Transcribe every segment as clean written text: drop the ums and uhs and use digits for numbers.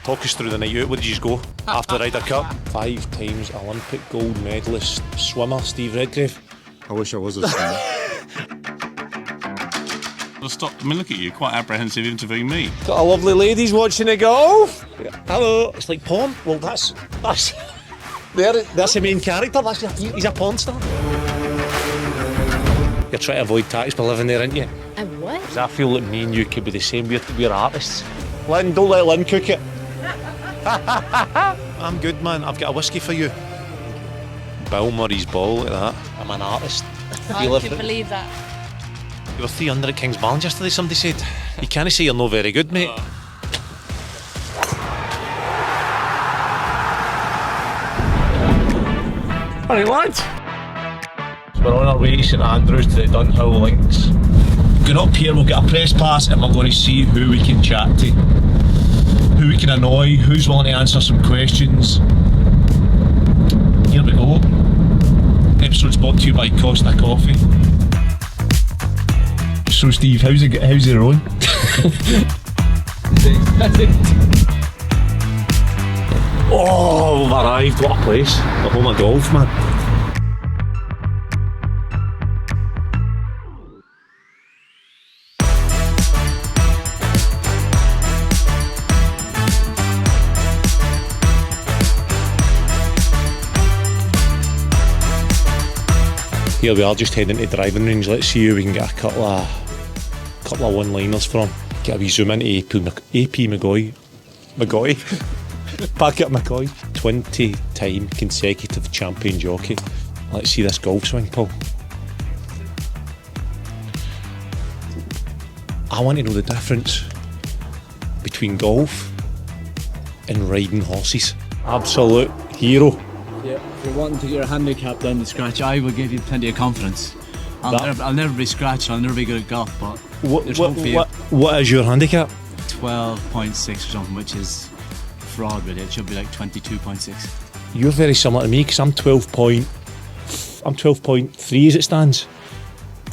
Talk us through the night out. Where did you go after the Ryder Cup? 5 times Olympic gold medalist swimmer Steve Redgrave. I wish I was a swimmer. Well, stop. I mean, look at you, quite apprehensive interviewing me. Got a lovely ladies watching the golf. Hello. It's like porn. Well, that's the main character. He's a porn star. You're trying to avoid tax by living there, aren't you? A what? Because I feel like me and you could be the same. We're artists. Lynn, don't let Lynn cook it. I'm good, man. I've got a whiskey for you. Bill Murray's ball like that. I'm an artist. I couldn't believe that. You were 300 at King's Balance yesterday, somebody said. You can't say you're not very good, mate. Alright, lads. So we're on our way to St Andrews to the Dunhill Links. Going up here, we'll get a press pass and we're going to see who we can chat to. Who we can annoy, who's willing to answer some questions. Here we go. Episode's brought to you by Costa Coffee. So Steve, how's it going? Oh, we've arrived. What a place. The home of golf, man. Here we are, just heading to the driving range. Let's see who we can get a couple of one-liners from. Get a wee zoom into AP McGoy. Back up McCoy. 20-time consecutive champion jockey. Let's see this golf swing, Paul. I want to know the difference between golf and riding horses. Absolute hero. Yeah, if you're wanting to get your handicap down to scratch, I will give you plenty of confidence. I'll never be scratched, I'll never be good at golf, but there's hope for you. What is your handicap? 12.6 or something, which is fraud really. It should be like 22.6. You're very similar to me because I'm 12.3 as it stands.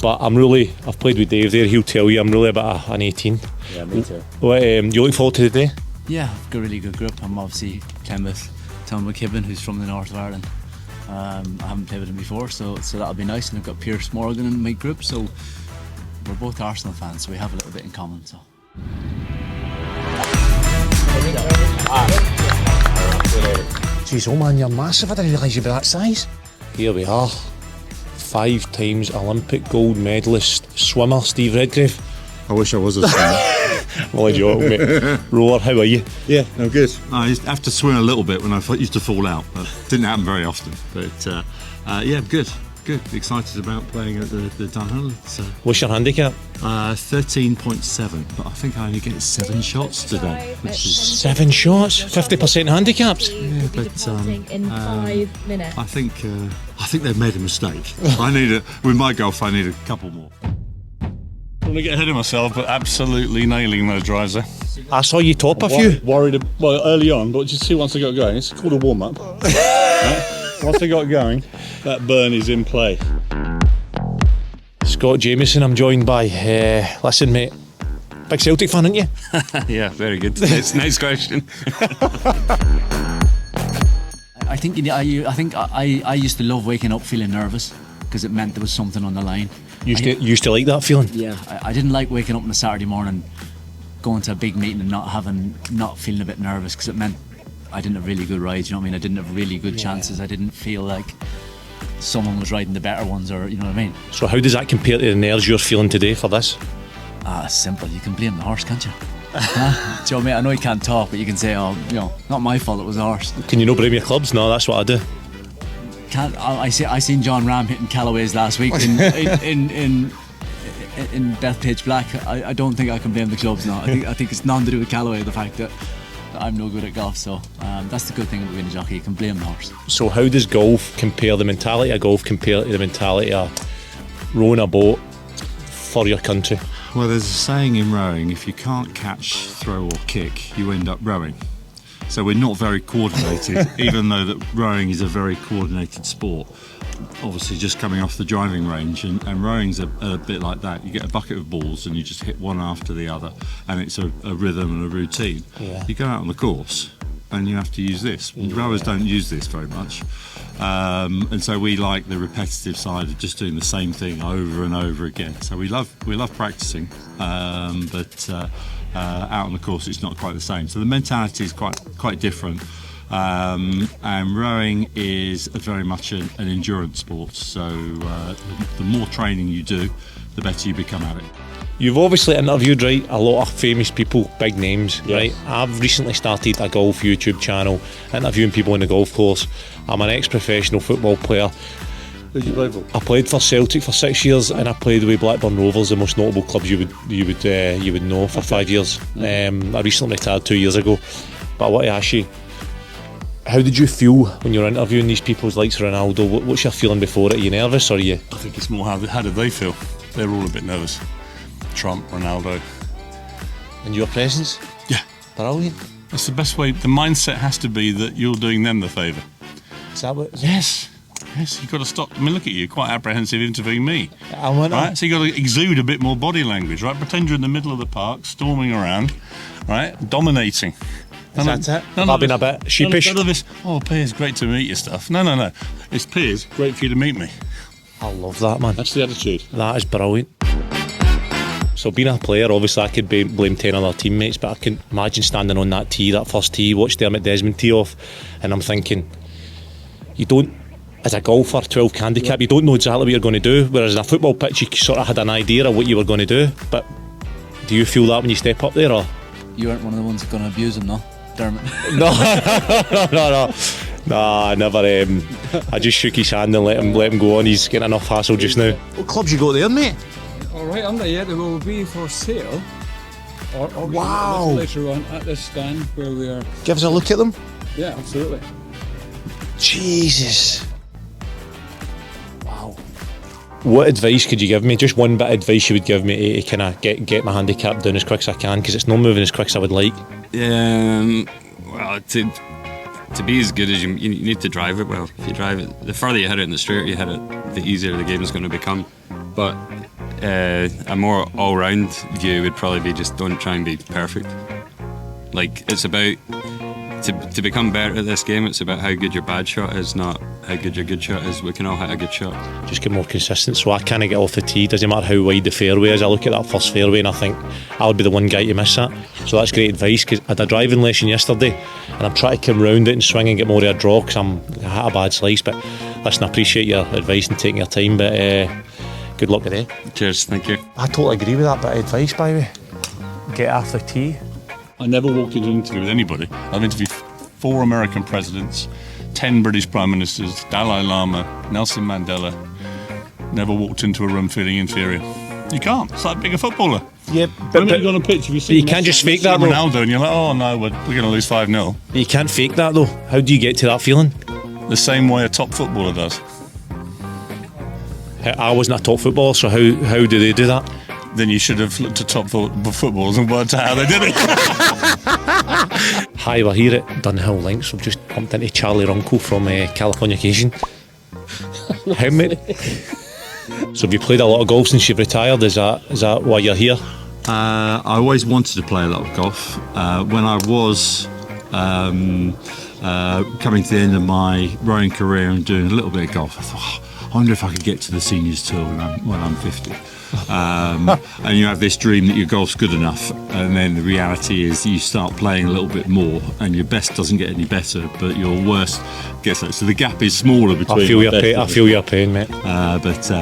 But I've played with Dave there, he'll tell you I'm really about an 18. Yeah, me too. What, you looking forward to the day? Yeah, I've got a really good group. I'm obviously playing with Tom McKibben, who's from the north of Ireland. I haven't played with him before, so that'll be nice. And I've got Piers Morgan in my group, so we're both Arsenal fans, so we have a little bit in common. So. Jeez, oh man, you're massive. I didn't realise you'd be that size. Here we are. 5 times Olympic gold medalist swimmer Steve Redgrave. I wish I was a swimmer. Well, a joke, mate. Roar, how are you? Yeah, I'm good. I used to have to swim a little bit when I used to fall out. But didn't happen very often. But yeah, good. Excited about playing at the Dunhill. What's your handicap? 13.7, but I think I only get 7 shots today. Which is 7 shots? 50% handicaps? Yeah, but in 5 minutes. I think they've made a mistake. With my golf, I need a couple more. I want to get ahead of myself, but absolutely nailing those drives there. I saw you top a few. Worried, well, early on, but you see once I got going, it's called a warm-up. Right? Once I got going, that burn is in play. Scott Jamieson, I'm joined by, listen mate, big Celtic fan, aren't you? Yeah, very good. Next question. I think I used to love waking up feeling nervous because it meant there was something on the line. You used to like that feeling? Yeah, I didn't like waking up on a Saturday morning, going to a big meeting and not feeling a bit nervous because it meant I didn't have really good rides. You know what I mean? I didn't have really good chances. I didn't feel like someone was riding the better ones, or you know what I mean. So how does that compare to the nerves you're feeling today for this? Simple. You can blame the horse, can't you? Do you know what I mean? I know you can't talk, but you can say, oh, you know, not my fault. It was the horse. Can you not blame your clubs? No, that's what I do. I seen John Ram hitting Callaway's last week in Bethpage Black. I don't think I can blame the clubs now. I think it's nothing to do with Callaway, the fact that I'm no good at golf. So that's the good thing about being a jockey. You can blame the horse. So how does the mentality of golf compare to the mentality of rowing a boat for your country? Well, there's a saying in rowing: if you can't catch, throw or kick, you end up rowing. So we're not very coordinated, even though that rowing is a very coordinated sport. obviously just coming off the driving range, and rowing's a bit like that. You get a bucket of balls and you just hit one after the other, and it's a rhythm and a routine. Yeah. You go out on the course and you have to use this. Rowers don't use this very much. And so we like the repetitive side of just doing the same thing over and over again. So we love practicing, but out on the course it's not quite the same. So the mentality is quite different. And rowing is very much an endurance sport. So the more training you do, the better you become at it. You've obviously interviewed, right, a lot of famous people, big names, right? I've recently started a golf YouTube channel, interviewing people on the golf course. I'm an ex-professional football player. Who did you play for? I played for Celtic for 6 years, and I played with Blackburn Rovers, the most notable clubs you would know, for 5 years. I recently retired 2 years ago. But I want to ask you, how did you feel when you're interviewing these people like Ronaldo? What's your feeling before it? Are you nervous, or are you? I think it's more how did they feel? They're all a bit nervous. Trump, Ronaldo. And your presence? Yeah. Brilliant. That's the best way. The mindset has to be that you're doing them the favour. Is that what? Yes, you've got to stop. I mean, look at you, quite apprehensive interviewing me. I want right? So you've got to exude a bit more body language, right? Pretend you're in the middle of the park, storming around, right? Dominating. Is that it? I've been a bit sheepish. None of this, oh, Piers, great to meet you stuff. No. It's Piers, great for you to meet me. I love that, man. That's the attitude. That is brilliant. So being a player, obviously I could blame 10 other teammates, but I can imagine standing on that tee, that first tee, watch Dermot Desmond tee off, and I'm thinking, you don't, as a golfer, 12 handicap, you don't know exactly what you're going to do, whereas in a football pitch you sort of had an idea of what you were going to do. But do you feel that when you step up there, or? You weren't one of the ones going to abuse him, no? Dermot. No, I never. I just shook his hand and let him go on. He's getting enough hassle just now. What clubs you got there, mate? All right, under yet they will be for sale. Or Wow. Later on at this stand where we are. Give us a look at them. Yeah, absolutely. Jesus. Wow. What advice could you give me? Just one bit of advice you would give me to kind of get my handicap down as quick as I can, because it's not moving as quick as I would like. Well, to be as good as you need to drive it well. If you drive it, the further you hit it in the straight you hit it, the easier the game is going to become. But a more all-round view would probably be just don't try and be perfect. Like, it's about to become better at this game, it's about how good your bad shot is, not how good your good shot is. We can all hit a good shot. Just get more consistent, so I can't get off the tee. Doesn't matter how wide the fairway is. I look at that first fairway and I think I would be the one guy to miss that. So that's great advice, because I had a driving lesson yesterday and I'm trying to come round it and swing and get more of a draw, because I had a bad slice. But listen, I appreciate your advice and taking your time, but good luck today. Cheers, thank you. I totally agree with that bit of advice, by the way. Get off the tee. I never walked into an interview with anybody. I've interviewed 4 American presidents, 10 British prime ministers, Dalai Lama, Nelson Mandela. Never walked into a room feeling inferior. You can't. It's like being a footballer. Yeah, When you go on a pitch, if you see you can't just fake that, though. Ronaldo, and you're like, oh no, we're going to lose 5-0. You can't fake that, though. How do you get to that feeling? The same way a top footballer does. I wasn't a top footballer, so how do they do that? Then you should have looked at top footballers and worked out how they did it. Hi, we're here at Dunhill Links. We've just bumped into Charlie Runkle from Californication. How many? So have you played a lot of golf since you've retired? Is that why you're here? I always wanted to play a lot of golf. When I was coming to the end of my rowing career and doing a little bit of golf, I thought, I wonder if I could get to the seniors tour when I'm 50. And you have this dream that your golf's good enough, and then the reality is you start playing a little bit more and your best doesn't get any better, but your worst gets that. So the gap is smaller between. I feel your pain, mate. So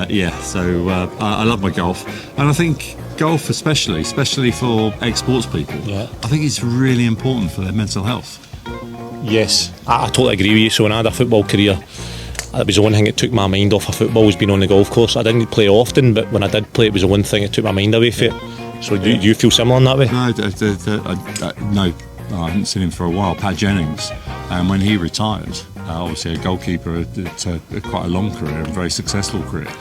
I love my golf, and I think golf especially for ex-sports people, I think it's really important for their mental health. Yes, I totally agree with you. So when I had a football career, it was the one thing that took my mind off of football, was being on the golf course. I didn't play often, but when I did play, it was the one thing that took my mind away from it. So do you feel similar in that way? No, I haven't seen him for a while. Pat Jennings, and when he retired, obviously a goalkeeper, it's quite a long career, a very successful career.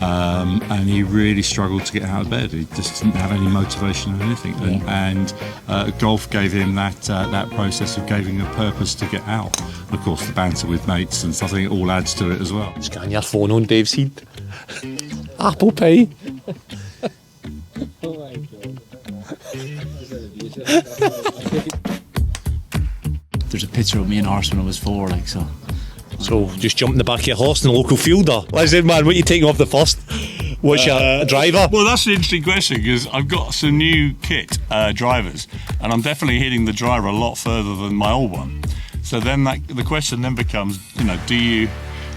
and he really struggled to get out of bed. He just didn't have any motivation or anything. And golf gave him that process of giving him a purpose to get out. Of course, the banter with mates and stuff, I think it all adds to it as well. Scan your phone on Dave's head. Apple pie. There's a picture of me and horse when I was 4, like so. So just jump in the back of your horse in the local field, or listen, man, what are you taking off the first? What's your driver? Well, that's an interesting question because I've got some new kit drivers, and I'm definitely hitting the driver a lot further than my old one. So then the question then becomes,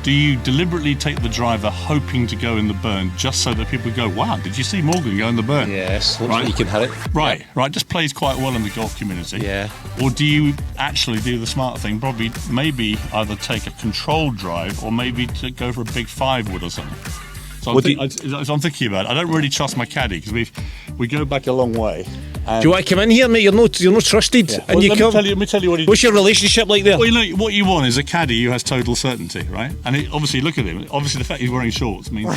do you deliberately take the driver hoping to go in the burn just so that people go, wow, did you see Morgan go in the burn? Yes, right. You can hit it. Right, right, just plays quite well in the golf community. Yeah. Or do you actually do the smart thing, probably maybe either take a controlled drive or maybe to go for a big 5-wood or something? So I'm thinking about it. I don't really trust my caddy because we go back a long way. Do you want to come in here, mate? You're not trusted. Yeah. And Well, you come. let me tell you what he What's your relationship like there? Well, what you want is a caddy who has total certainty, right? And obviously, look at him. Obviously, the fact he's wearing shorts means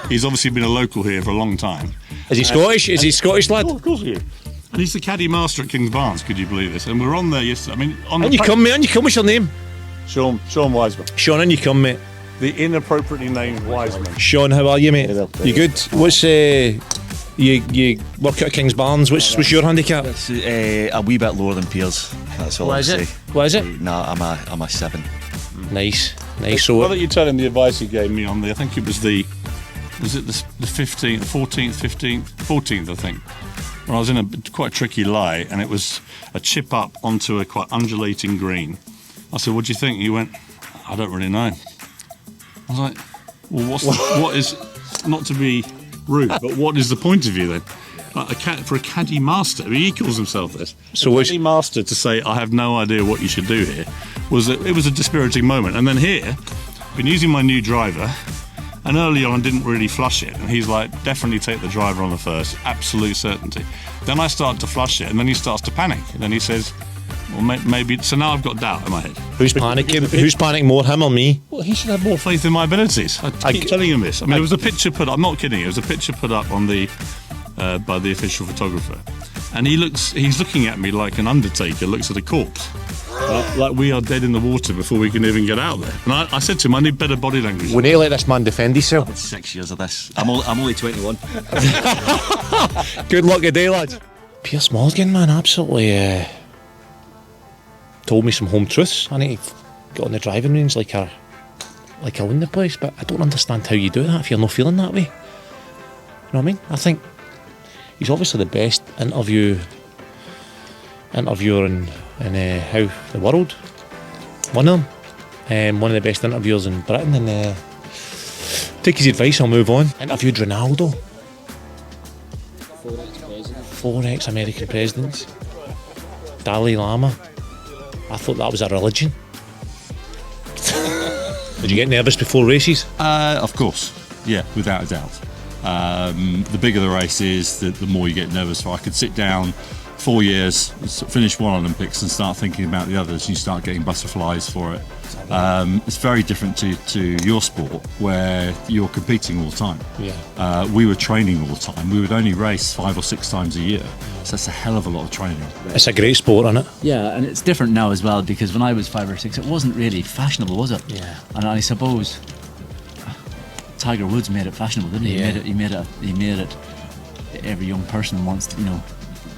he's obviously been a local here for a long time. Is he Scottish? Is he a Scottish lad? Oh, of course he is. And he's the caddy master at King's Barnes, could you believe this? And we're on there yesterday. I mean, And you come, mate. And you come. What's your name? Sean Wiseman. Sean, and you come, mate. The inappropriately named Wiseman. Sean, how are you, mate? You good? What's you work at King's Barnes? What's your handicap? It's a wee bit lower than Piers. That's all What I'll is say. it? What is it? No, I'm a 7. Nice. Why don't you tell him the advice he gave me on I think it was the 15th, 14th, 15th, 14th, I think. When I was in a quite tricky lie, and it was a chip up onto a quite undulating green. I said, "What do you think?" He went, "I don't really know." I was like, "Well, what is, not to be rude, but what is the point of view then?" For a caddy master, I mean, he calls himself this. So a caddy master to say, "I have no idea what you should do here," it was a dispiriting moment. And then here, I've been using my new driver, and early on didn't really flush it, and he's like, "Definitely take the driver on the first, absolute certainty." Then I start to flush it, and then he starts to panic, and then he says, "Well, maybe." So now I've got doubt in my head. Who's panicking? Who's panicking more, him or me? Well, he should have more faith in my abilities. I keep telling him this. I mean, there was a picture put up. I'm not kidding. It was a picture put up on by the official photographer, and he's looking at me like an undertaker looks at a corpse, like we are dead in the water before we can even get out there. And I said to him, "I need better body language." We need to let this man defend himself. 6 years of this. I'm only 21. Good luck today, lads. Piers Morgan, man, absolutely told me some home truths. I need to get on the driving range like I own the place, but I don't understand how you do that if you're not feeling that way. You know what I mean? I think he's obviously the best interviewer in how the world. One of them. One of the best interviewers in Britain, and take his advice, I'll move on. Interviewed Ronaldo. 4 ex-American presidents. Dalai Lama. I thought that was a religion. Did you get nervous before races? Of course, yeah, without a doubt. The bigger the race is, the more you get nervous. So I could sit down 4 years, finish one Olympics and start thinking about the others, and you start getting butterflies for it. It's very different to your sport, where you're competing all the time. Yeah. We were training all the time. We would only race 5 or 6 times a year, so that's a hell of a lot of training. It's a great sport, isn't it? Yeah, and it's different now as well, because when I was 5 or 6, it wasn't really fashionable, was it? Yeah. And I suppose Tiger Woods made it fashionable, didn't he? Yeah. He made it. Every young person wants to,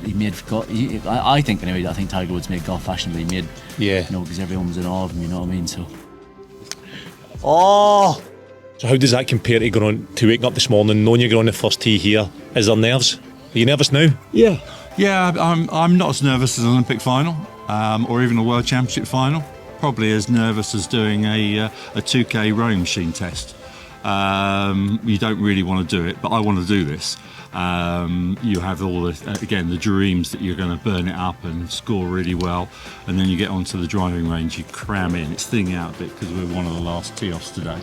I think anyway. I think Tiger Woods made golf fashionable. He made, because everyone was in awe of him. You know what I mean? So. Oh. So how does that compare to going on to waking up this morning, knowing you're going on the first tee here? Is there nerves? Are you nervous now? Yeah, I'm not as nervous as an Olympic final or even a World Championship final. Probably as nervous as doing a 2K rowing machine test. You don't really want to do it, but I want to do this. You have all the dreams that you're going to burn it up and score really well, and then you get onto the driving range, you cram in, it's thinning out a bit because we're one of the last tee-offs today,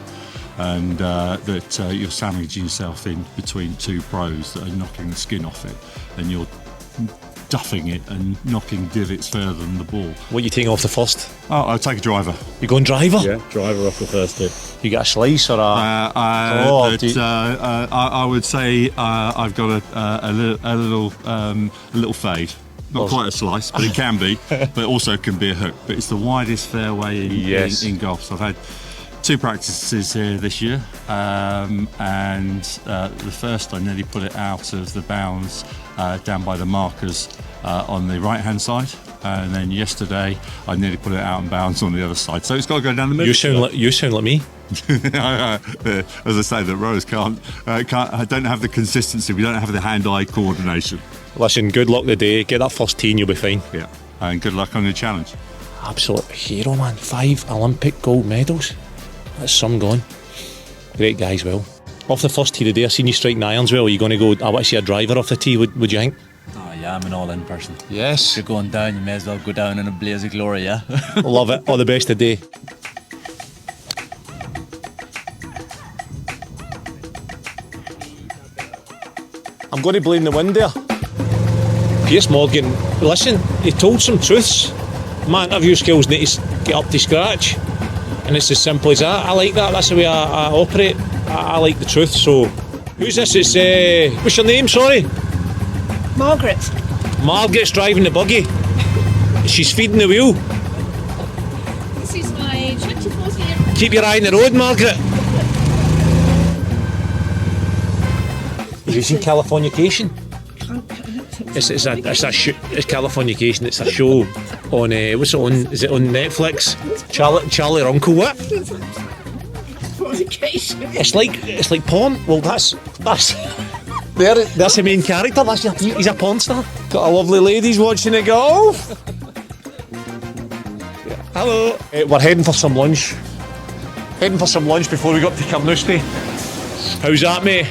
and you're sandwiching yourself in between 2 pros that are knocking the skin off it, and you're duffing it and knocking divots further than the ball. What are you taking off the first? Oh, I'll take a driver. You going driver? Yeah, driver off the first tip. You got a slice or a... I would say I've got a little fade. Not quite a slice, but it can be. But also can be a hook. But it's the widest fairway in golf. So I've had 2 practices here this year, and the first I nearly put it out of the bounds down by the markers on the right hand side, and then yesterday I nearly put it out in bounds on the other side. So it's got to go down the middle. You sound like me. As I say, the rowers can't. I don't have the consistency. We don't have the hand-eye coordination. Listen, good luck today. Get that first tee and you'll be fine. Yeah, and good luck on your challenge. Absolute hero, man. 5 Olympic gold medals. That's some gone. Great guy as well. Off the first tee today, I seen you striking irons well. Are you going to go? I want to see a driver off the tee. Would you think? Oh yeah, I'm an all-in person. Yes. If you're going down, you may as well go down in a blaze of glory, yeah? Love it. All the best today. I'm going to blame the wind there. Piers Morgan, listen, he told some truths. My interview skills need to get up to scratch. And it's as simple as that. I like that. That's the way I operate. I like the truth. So, who's this? It's what's your name? Sorry, Margaret. Margaret's driving the buggy. She's feeding the wheel. This is my 24th year. Keep your eye on the road, Margaret. Have you seen Californication? It's Californication. It's a show on what's it on? Is it on Netflix? Charlie or Uncle what? Fornication. It's like porn. Well, that's the main character. He's a porn star. Got a lovely ladies watching the golf. Hello. We're heading for some lunch. Before we go up to Carnoustie. How's that, mate?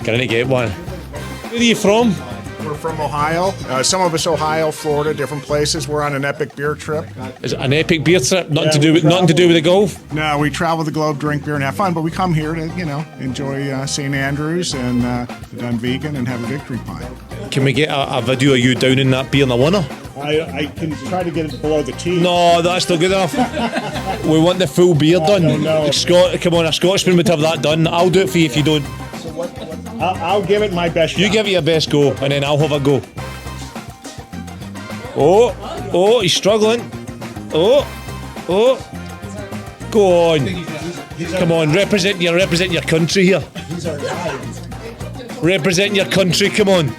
Can I get one? Where are you from? We're from Ohio. Some of us Ohio, Florida, different places. We're on an epic beer trip. Is it an epic beer trip? Nothing to do with the golf? No, we travel the globe, drink beer, and have fun. But we come here to, enjoy St. Andrews and Dunvegan and have a victory pint. Can we get a video of you downing that beer in the winner? I can try to get it below the tee. No, that's not good enough. We want the full beer done. No. Come on, a Scotsman would have that done. I'll do it for you if you don't. I'll give it my best shot. You give it your best go, and then I'll have a go. Oh, he's struggling. Oh, go on. Come on, represent your country here. Represent your country, come on.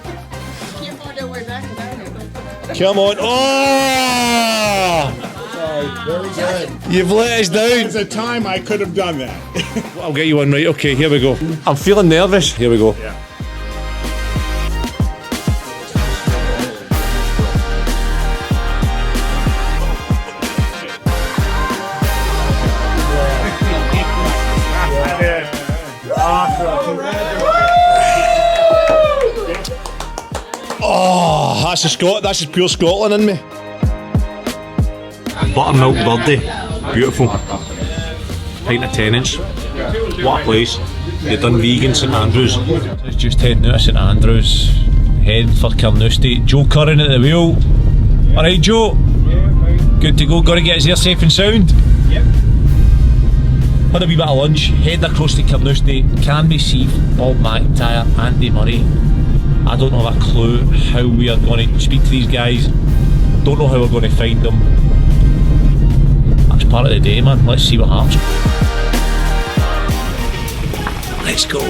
Come on. Oh! Very good. You've let us down. There's a time I could have done that. I'll get you one right. Okay, here we go. I'm feeling nervous. Here we go. Yeah. Oh, that's just pure Scotland in me. Buttermilk birdie, beautiful. Pint of 10-inch. What a place. The Dunvegan St Andrews. Just heading out of St Andrews, heading for Carnoustie. Joe Curran at the wheel. Alright, Joe. Good to go. Got to get us there safe and sound. Yep. Had a wee bit of lunch. Heading across to Carnoustie. Can we see Bob MacIntyre, Andy Murray? I don't have a clue how we are going to speak to these guys. Don't know how we're going to find them. That's part of the day, man. Let's see what happens. Let's go.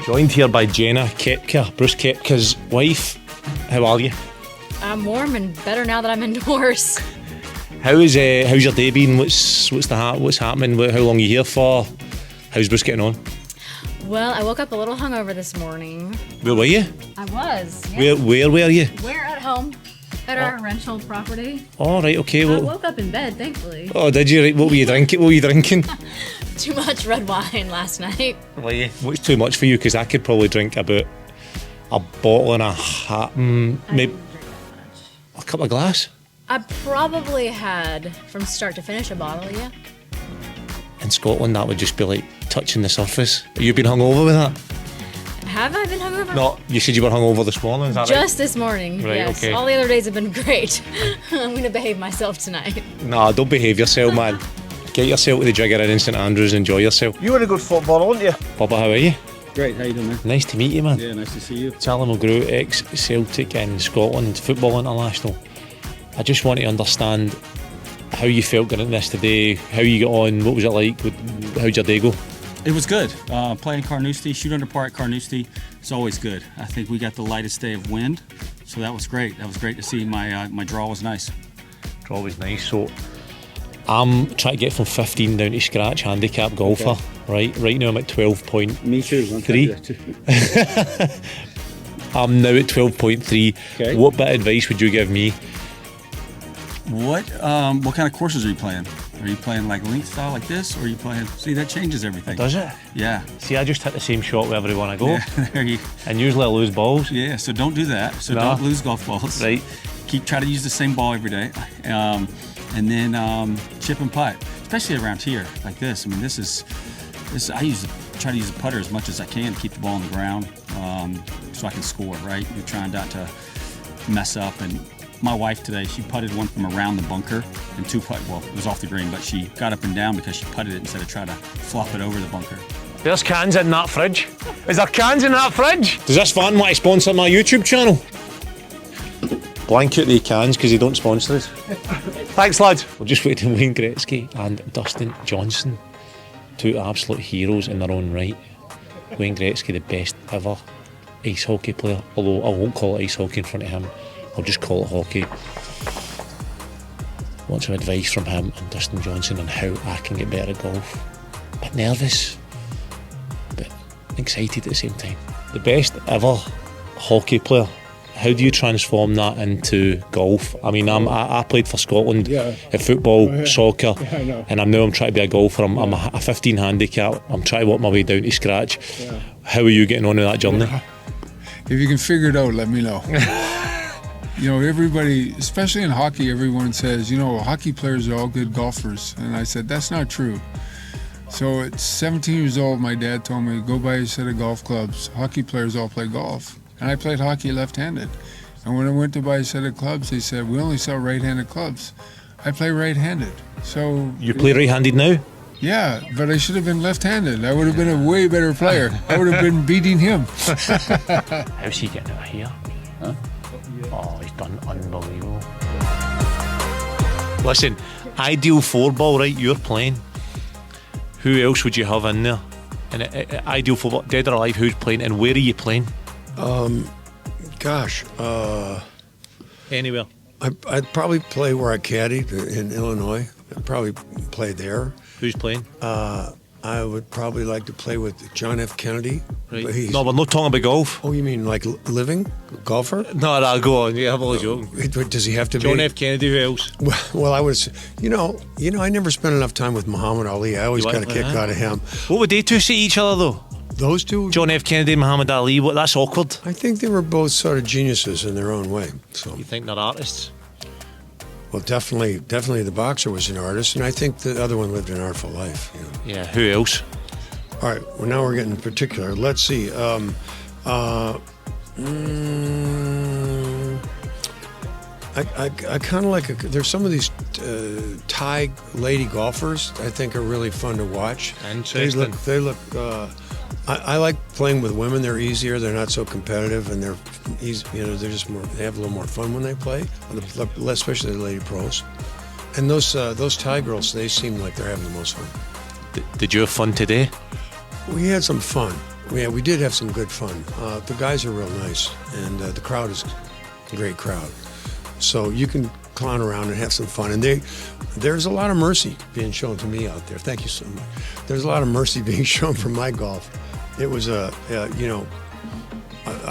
Joined here by Jenna Koepka, Bruce Koepka's wife. How are you? I'm warm and better now that I'm indoors. How's your day been? What's happening? How long are you here for? How's Bruce getting on? Well, I woke up a little hungover this morning. Where were you? I was. Yeah. Where were you? We're at home at our rental property. Oh, right, okay. I woke up in bed, thankfully. Oh, did you? Right, what were you drinking? Too much red wine last night. Were you? What's too much for you? Because I could probably drink about a bottle and a half, maybe a couple of glass. I probably had, from start to finish, a bottle, yeah. in Scotland, that would just be like touching the surface. Have you been hungover with that? Have I been hungover? No, you said you were hungover this morning, is that right? Just this morning, Right, yes. okay. All the other days have been great. I'm going to behave myself tonight. Nah, don't behave yourself, man. Get yourself to the Jigger in St Andrews and enjoy yourself. You were a good footballer, weren't you? Bubba, how are you? Great, how you doing, man? Nice to meet you, man. Yeah, nice to see you. Charlie Mulgrew, ex-Celtic and Scotland Football International. I just want to understand how you felt going into this today, how you got on, what was it like, how'd your day go? It was good. Playing Carnoustie, shoot under par at Carnoustie, it's always good. I think we got the lightest day of wind, so that was great. That was great to see. My draw was nice. Draw was nice. So I'm trying to get from 15 down to scratch handicap golfer. Okay. Right now I'm at 12.3. Me too. I'm now at 12.3. Okay. What bit of advice would you give me? What kind of courses are you playing? Are you playing like link style like this, or are you playing? See, that changes everything. Does it? Yeah. See, I just hit the same shot wherever I want to go. Yeah, there you. And usually I lose balls. Yeah, so don't do that. So No. don't lose golf balls. Right. Try to use the same ball every day, and then chip and putt, especially around here like this. I mean, this. I try to use the putter as much as I can to keep the ball on the ground, so I can score. Right. You're trying not to mess up. And my wife today, she putted one from around the bunker and two putt. Well, it was off the green, but she got up and down because she putted it instead of trying to flop it over the bunker. There's cans in that fridge. Is there cans in that fridge? Does this van want to sponsor my YouTube channel? Blank out the cans because they don't sponsor us. Thanks, lads. We're just waiting Wayne Gretzky and Dustin Johnson, two absolute heroes in their own right. Wayne Gretzky, the best ever ice hockey player, although I won't call it ice hockey in front of him. I'll just call it hockey. Want some advice from him and Dustin Johnson on how I can get better at golf. A bit nervous, but excited at the same time. The best ever hockey player. How do you transform that into golf? I mean, I played for Scotland at football, soccer, and I'm trying to be a golfer. I'm a 15 handicap. I'm trying to work my way down to scratch. Yeah. How are you getting on with that journey? If you can figure it out, let me know. You know, everybody, especially in hockey, everyone says, you know, hockey players are all good golfers. And I said, that's not true. So at 17 years old, my dad told me, go buy a set of golf clubs. Hockey players all play golf. And I played hockey left-handed. And when I went to buy a set of clubs, they said, we only sell right-handed clubs. I play right-handed. So you play right-handed now? Yeah, but I should have been left-handed. I would have been a way better player. I would have been beating him. How's he getting out here? Huh? Oh, he's done unbelievable. Listen, ideal four ball, right? You're playing. Who else would you have in there? And ideal four ball, dead or alive, who's playing and where are you playing? Anywhere. I'd probably play where I caddied in Illinois. I'd probably play there. Who's playing? I would probably like to play with John F. Kennedy. Right. No, we're not talking about golf. Oh, you mean like living golfer? No, go on. You have a joke. Does he have to John be? F. Kennedy, who else? Well, I was, you know, I never spent enough time with Muhammad Ali. I always got a kick out of him. What would they two say to each other, though? Those two? John F. Kennedy, Muhammad Ali. That's awkward. I think they were both sort of geniuses in their own way. So you think they're artists? Well, definitely the boxer was an artist, and I think the other one lived an artful life. You know. Yeah, who else? All right, well, now we're getting particular. Let's see. I kind of like, there's some of these Thai lady golfers I think are really fun to watch. Interesting. They look I like playing with women. They're easier. They're not so competitive, and they're easy. You know, they're just more. They have a little more fun when they play, especially the lady pros. And those Thai girls, they seem like they're having the most fun. Did you have fun today? We had some fun. Yeah, we did have some good fun. The guys are real nice, and the crowd is a great crowd. So you can clown around and have some fun. And there's a lot of mercy being shown to me out there. Thank you so much. There's a lot of mercy being shown from my golf. It was I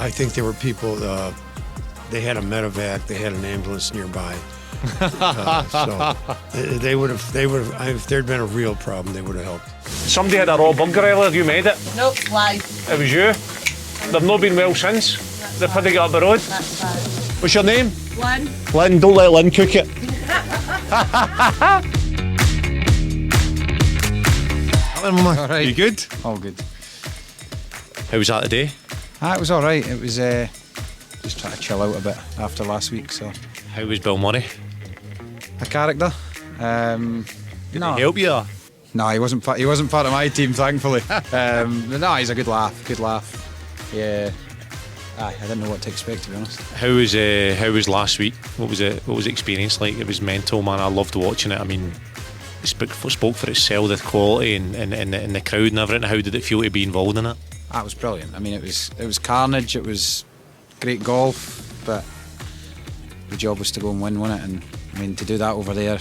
think there were people. They had a medevac. They had an ambulance nearby. So they would have. If there'd been a real problem, they would have helped. Somebody had a raw burger earlier. You made it. Nope, live. It was you. They've not been well since. They've had to get up the road. That's bad. What's your name? Lynn. Lynn. Don't let Lynn cook it. happening, man? All right. You good? All good. How was that today? It was all right. It was just trying to chill out a bit after last week. So. How was Bill Murray? A character. Did he help you? No, he wasn't part of my team, thankfully. No, he's a good laugh. Good laugh. Yeah. I didn't know what to expect, to be honest. How was last week? What was the experience like? It was mental, man. I loved watching it. I mean, it spoke for itself, the quality and the crowd and everything. How did it feel to be involved in it? That was brilliant. I mean, it was carnage. It was great golf, but the job was to go and win, wasn't it? And I mean, to do that over there,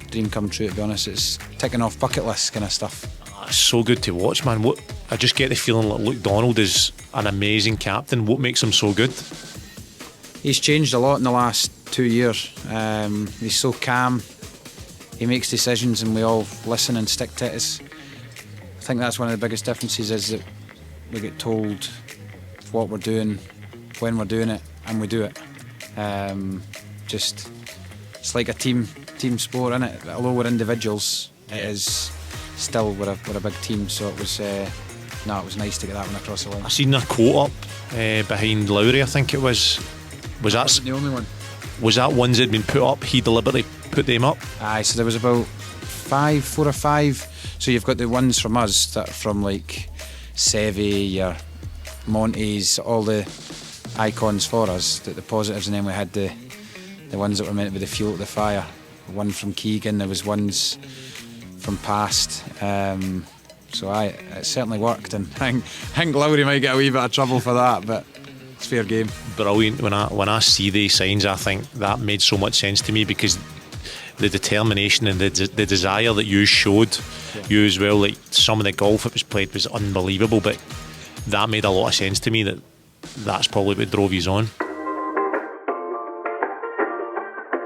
dream come true. To be honest, it's ticking off bucket list kind of stuff. It's so good to watch, man. I just get the feeling like Luke Donald is an amazing captain. What makes him so good? He's changed a lot in the last 2 years. He's so calm. He makes decisions and we all listen and stick to it. I think that's one of the biggest differences, is that we get told what we're doing, when we're doing it, and we do it. It's like a team sport, isn't it? Although we're individuals, it is still we're a big team. So it was it was nice to get that one across the line. I seen a quote up behind Lowry, I think it was. Was that the only one? Was that ones that had been put up? He deliberately put them up? Aye, so there was about 4 or 5. So you've got the ones from us that are from like Seve, your Monty's, all the icons for us, the positives, and then we had the ones that were meant to be the fuel to the fire. One from Keegan, there was ones from past. So it certainly worked, and I think Lowry might get a wee bit of trouble for that, but it's fair game. Brilliant. When I see these signs, I think that made so much sense to me, because the determination and the desire that you showed, you as well, like some of the golf that was played was unbelievable, but that made a lot of sense to me, that's probably what drove you on.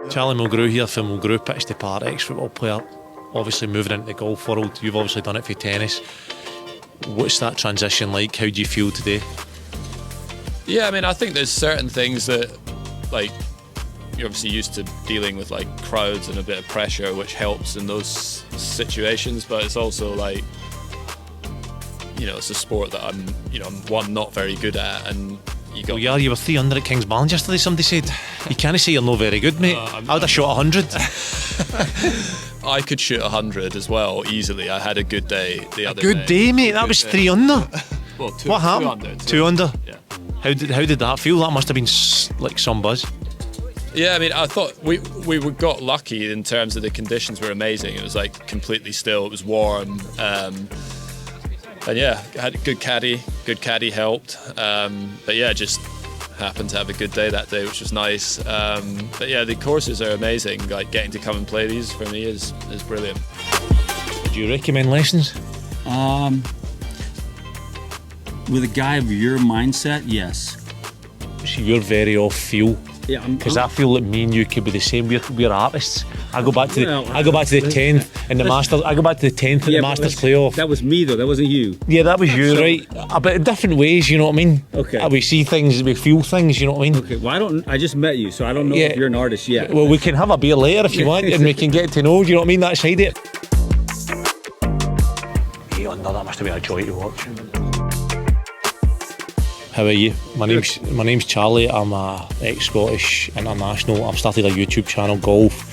Charlie Mulgrew here for Mulgrew Pitch to Par, ex-football player, obviously moving into the golf world. You've obviously done it for tennis. What's that transition like? How do you feel today? Yeah, I mean, I think there's certain things that, like, you're obviously used to dealing with, like, crowds and a bit of pressure, which helps in those situations, but it's also like, you know, it's a sport that I'm not very good at, and you were 3 under at King's Balance yesterday, somebody said. You can't say you're not very good, mate. I would have shot 100. I could shoot 100 as well, easily. I had a good day the other day. Good day, mate. That was 3 under. Well, what happened? 2 under. Yeah. How did that feel? That must have been like some buzz. Yeah, I mean, I thought we got lucky in terms of the conditions were amazing. It was like completely still. It was warm. And yeah, had a good caddy. Good caddy helped. But yeah, just happened to have a good day that day, which was nice. But yeah, the courses are amazing. Like, getting to come and play these for me is brilliant. Would you recommend lessons? With a guy of your mindset, yes. So you're very off feel. Yeah, because I feel like me and you could be the same. We're artists. I go back to the 10th in the Masters. I go back to the 10th in the Masters playoff. That was me though. That wasn't you. Yeah, that was you, right? But in different ways. You know what I mean? Okay. We see things, we feel things. You know what I mean? Okay. Well, I just met you, so I don't know if you're an artist yet. Well, we can have a beer later if you want, and we can get to know. Do you know what I mean? That side of it. 8 under. That must have been a joy to watch. How are you? My name's Charlie. I'm a ex-Scottish international. I've started a YouTube channel, golf.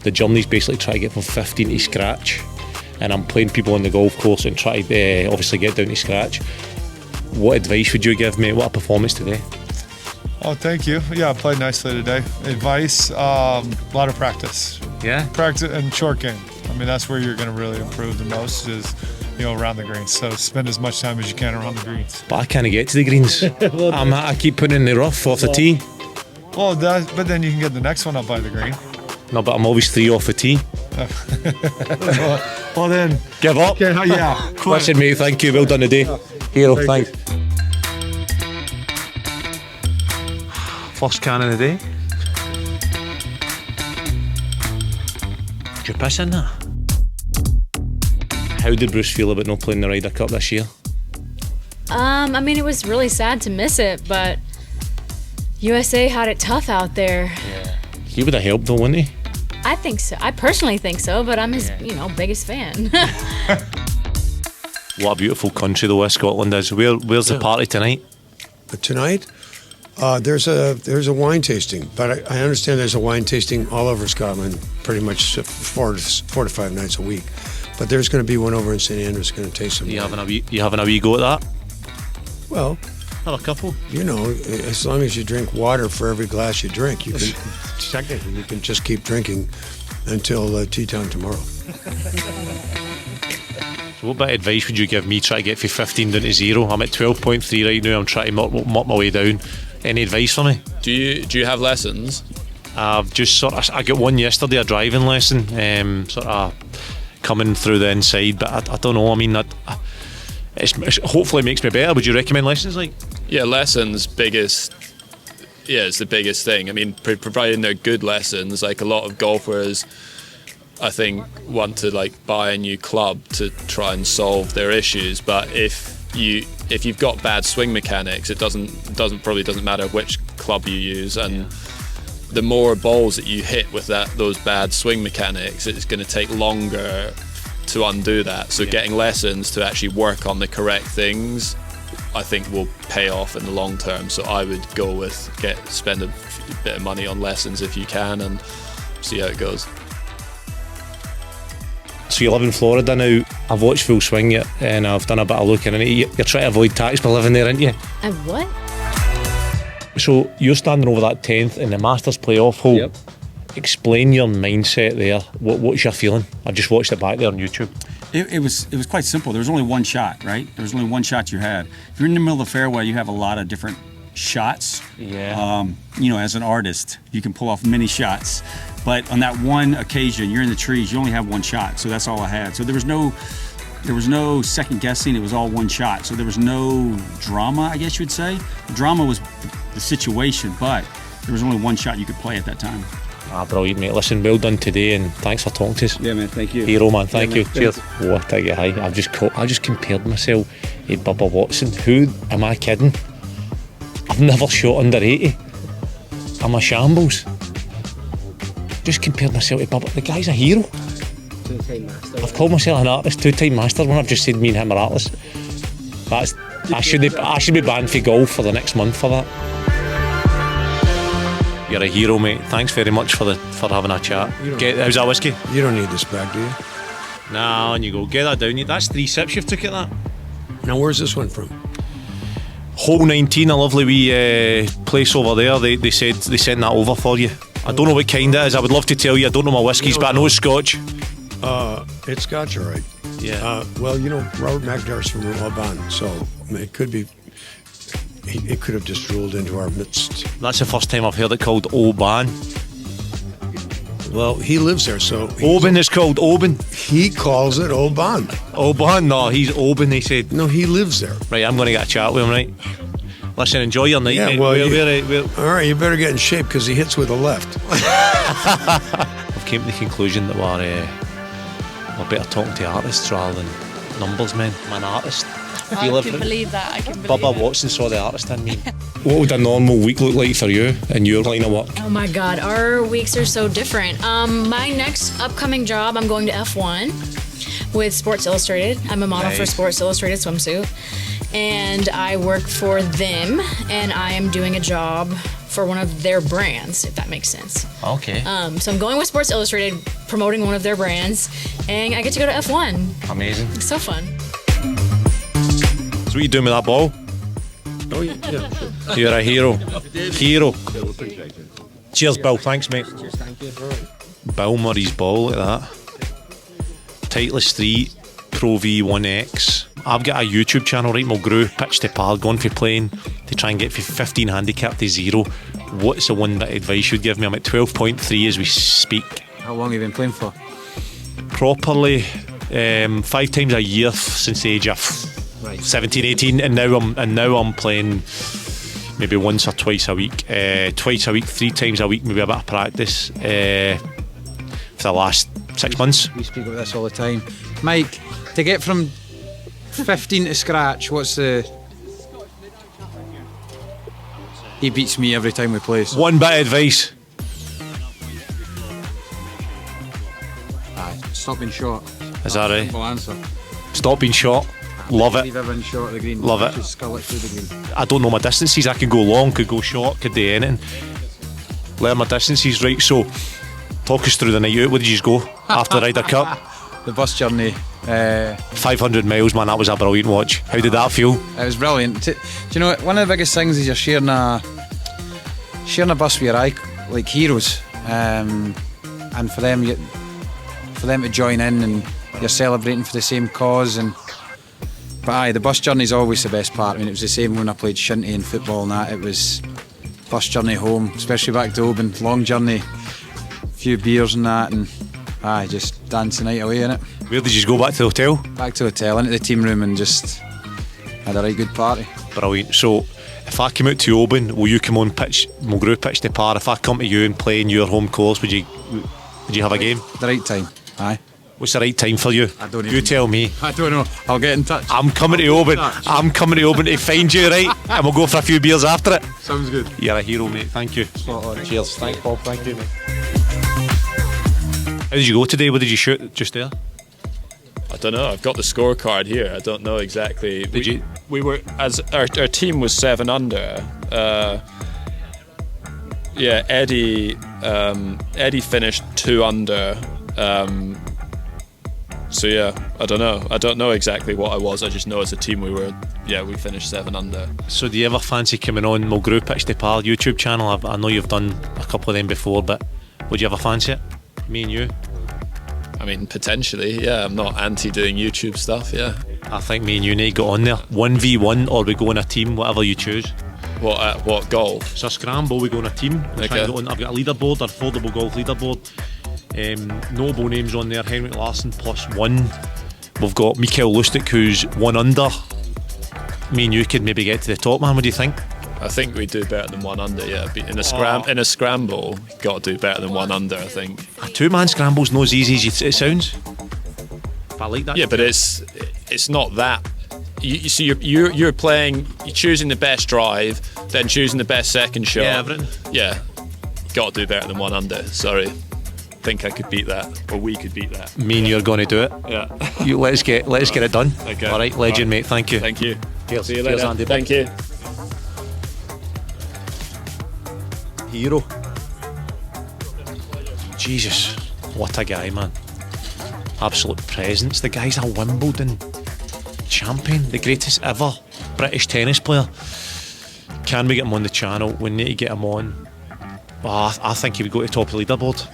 The journey's basically trying to get from 15 to scratch, and I'm playing people on the golf course and try to obviously get down to scratch. What advice would you give me? What a performance today. Oh, thank you. Yeah, I played nicely today. Advice, a lot of practice. Yeah? Practice and short game. I mean, that's where you're going to really improve the most, is around the greens. So spend as much time as you can around the greens. But I can't get to the greens. I keep putting in the rough off the tee. Well, but then you can get the next one up by the green. No, but I'm always 3 off the tee. Well then, give up. Okay, yeah. Listen, mate, thank you. Well done today. Hero, thanks. First can of the day. Did you piss in that? How did Bruce feel about not playing the Ryder Cup this year? I mean, it was really sad to miss it, but USA had it tough out there. Yeah. He would have helped though, wouldn't he? I think so. I personally think so, but I'm his, biggest fan. What a beautiful country though Scotland is. Where's the party tonight? Tonight, there's a wine tasting, but I understand there's a wine tasting all over Scotland, pretty much 4 to 5 nights a week. But there's going to be one over in St Andrews going to taste some. You having a wee go at that? Well, have a couple. You know, as long as you drink water for every glass you drink, you can technically you can just keep drinking until tea time tomorrow. So what bit of advice would you give me trying to get from 15 down to 0? I'm at 12.3 right now. I'm trying to mop my way down. Any advice for me? Do you have lessons? I've just I got one yesterday, a driving lesson, sort of coming through the inside, but I don't know. I mean, it's hopefully makes me better. Would you recommend lessons? Like, yeah, lessons it's the biggest thing. I mean, providing they're good lessons. Like a lot of golfers, I think, want to like buy a new club to try and solve their issues. But if you've got bad swing mechanics, it doesn't matter which club you use, and the more balls that you hit with those bad swing mechanics, it's going to take longer to undo that. So getting lessons to actually work on the correct things, I think will pay off in the long term. So I would go with spend a bit of money on lessons if you can and see how it goes. So you live in Florida now. I've watched Full Swing yet, and I've done a bit of looking into it. You're trying to avoid tax by living there, aren't you? And what? So you're standing over that 10th in the Masters playoff hole. Yep. Explain your mindset there. What's your feeling? I just watched it back there on YouTube. It was quite simple. There was only one shot, right? There was only one shot you had. If you're in the middle of the fairway, you have a lot of different shots. Yeah. You know, as an artist, you can pull off many shots. But on that one occasion, you're in the trees, you only have one shot. So that's all I had. So there was no second guessing. It was all one shot. So there was no drama, I guess you would say. The drama was the situation, but there was only one shot you could play at that time. Brilliant, mate. Listen, well done today, and thanks for talking to us. Yeah, man. Thank you. Hero, man. Thank you. Man. Cheers. What I get high. I just compared myself to Bubba Watson. Who am I kidding? I've never shot under 80. I'm a shambles. Just compared myself to Bubba. The guy's a hero. Two-time master. I've called myself an artist, two-time master. When I've just said me and him are artists. I should be banned for golf for the next month for that. You're a hero, mate. Thanks very much for having a chat. How's that whiskey? You don't need this back, do you? Nah, on you go. Get that down. That's 3 sips you've took at that. Now, where's this one from? Hole 19, a lovely wee place over there. They said they sent that over for you. I don't know what kind it is. I would love to tell you. I don't know my whiskies, but I know it's Scotch. It's Scotch, all right. Yeah. Well, you know, Robert MacIntyre's from Oban, so it could be. It could have just rolled into our midst. That's the first time I've heard it called Oban. Well, he lives there, so... Oban is called Oban. He calls it Oban. Oban? No, he's Oban, he said. No, he lives there. Right, I'm going to get a chat with him, right? Listen, enjoy your night, mate. Well, All right, you better get in shape because he hits with the left. I've came to the conclusion that we're better talking to artists rather than numbers, men. I'm an artist. I can believe that. I can believe Bubba it. Watson saw the artist in me. What would a normal week look like for you in your line of work? Oh my God, our weeks are so different. My next upcoming job, I'm going to F1 with Sports Illustrated. I'm a model for Sports Illustrated swimsuit. And I work for them, and I am doing a job for one of their brands, if that makes sense. Okay. So I'm going with Sports Illustrated, promoting one of their brands, and I get to go to F1. Amazing. It's so fun. So what are you doing with that ball? Oh, yeah. You're a hero. Hero. Cheers, Bill. Thanks, mate. Cheers, thank you. Bill Murray's ball, look at that. Titleist 3 Pro V1X. I've got a YouTube channel, right? Mulgrew, pitch to par, going for playing to try and get from 15 handicap to 0. What's the one bit of advice you'd give me? I'm at 12.3 as we speak. How long have you been playing for? Properly, 5 times a year since the age of 17, 18, and now I'm playing maybe once or twice a week. 3 times a week, maybe a bit of practice for the last 6 months. We speak about this all the time. Mike, to get from 15 to scratch, what's the... He beats me every time we play. So. One bit of advice. Aye, stop being short. Is that right? Simple answer. Stop being short. Love it. Leave everyone short of the green. Love it. Just scull it through the green. I don't know my distances. I could go long, could go short, could do anything. Learn my distances, right? So, talk us through the night out. Where did you go after the Ryder Cup? The bus journey. 500 miles, man. That was a brilliant watch. How did that feel? It was brilliant. Do you know what? One of the biggest things is you're sharing a bus with your heroes, and for them to join in, and you're celebrating for the same cause. But the bus journey is always the best part. I mean, it was the same when I played shinty and football and that. It was bus journey home, especially back to Oban. Long journey, a few beers and that, and just dance the night away in it. Where did you go? Back to the hotel? Back to the hotel, into the team room, and just had a right good party. Brilliant. So, if I come out to Oban, will you come on pitch, Mulgrew pitch to par? If I come to you and play in your home course, would you have a game? The right time, aye. What's the right time for you? I don't You tell me. I don't know. I'll get in touch. I'm coming to Oban. I'm coming to Oban to find you, right? And we'll go for a few beers after it. Sounds good. You're a hero, mate. Thank you. Spot on. Cheers. Thanks, Bob. Thank you, mate. How did you go today? What did you shoot just there? I don't know. I've got the scorecard here. I don't know exactly. We were, as our team was 7 under. Eddie finished 2 under. I don't know. I don't know exactly what I was. I just know as a team we finished 7 under. So do you ever fancy coming on Mulgrew Pitch to Par YouTube channel? I know you've done a couple of them before, but would you ever fancy it? Me and you? I mean, potentially, yeah. I'm not anti doing YouTube stuff, yeah. I think me and you need to go on there. 1v1, or we go in a team, whatever you choose. What golf? It's a scramble, we go in a team. Okay. I've got a leaderboard, a foldable golf leaderboard. Notable names on there: Henrik Larsson +1. We've got Mikael Lustig, who's 1 under. Me and you could maybe get to the top, man. What do you think? I think we do better than 1 under, yeah. In a scramble, you've got to do better than 1 under, I think. A 2-man scramble's not as easy as it sounds. But I like that. Yeah, but it's not that. You're playing, you're choosing the best drive, then choosing the best second shot. Yeah, everything. Yeah, got to do better than 1 under. Sorry, I think I could beat that, or we could beat that. Me and you're going to do it. Yeah. Let's get it done. Okay. All right, legend, mate. Thank you. Thank you. Cheers. See you later. Cheers, Andy. Thank you. Hero. Jesus, what a guy, man. Absolute presence. The guy's a Wimbledon champion, the greatest ever British tennis player. Can we get him on the channel? We need to get him on. I think he would go to the top of the leaderboard.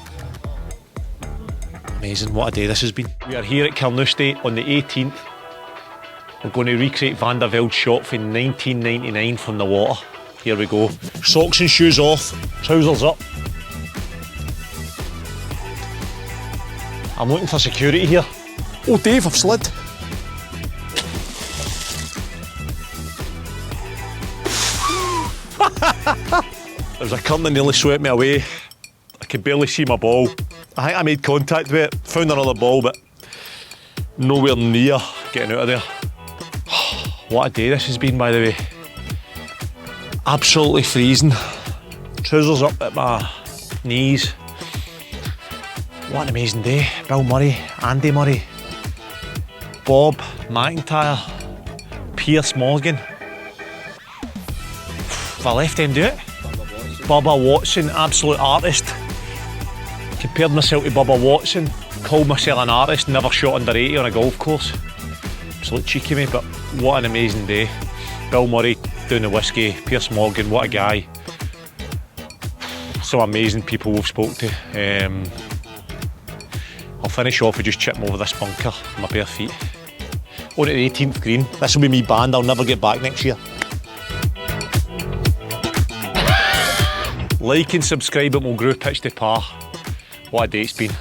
Amazing, what a day this has been. We are here at Carnoustie on the 18th. We're going to recreate Van der Velde's shot from 1999 from the water. Here we go. Socks and shoes off, trousers up. I'm looking for security here. Oh, Dave, I've slid. There was a curtain that nearly swept me away. I could barely see my ball. I think I made contact with it, found another ball, but nowhere near getting out of there. What a day this has been, by the way. Absolutely freezing. Trousers up at my knees. What an amazing day. Bill Murray, Andy Murray, Bob, MacIntyre, Piers Morgan. If I left him do it. Bubba Watson, absolute artist. Compared myself to Bubba Watson, called myself an artist, never shot under 80 on a golf course. Absolute cheeky me, but what an amazing day. Bill Murray doing the whiskey, Piers Morgan, what a guy. Some amazing people we've spoke to. I'll finish off with just chipping over this bunker with my bare feet. On at the 18th green. This will be me banned, I'll never get back next year. Like and subscribe at Mulgrew Pitch to Par. What a day it's been.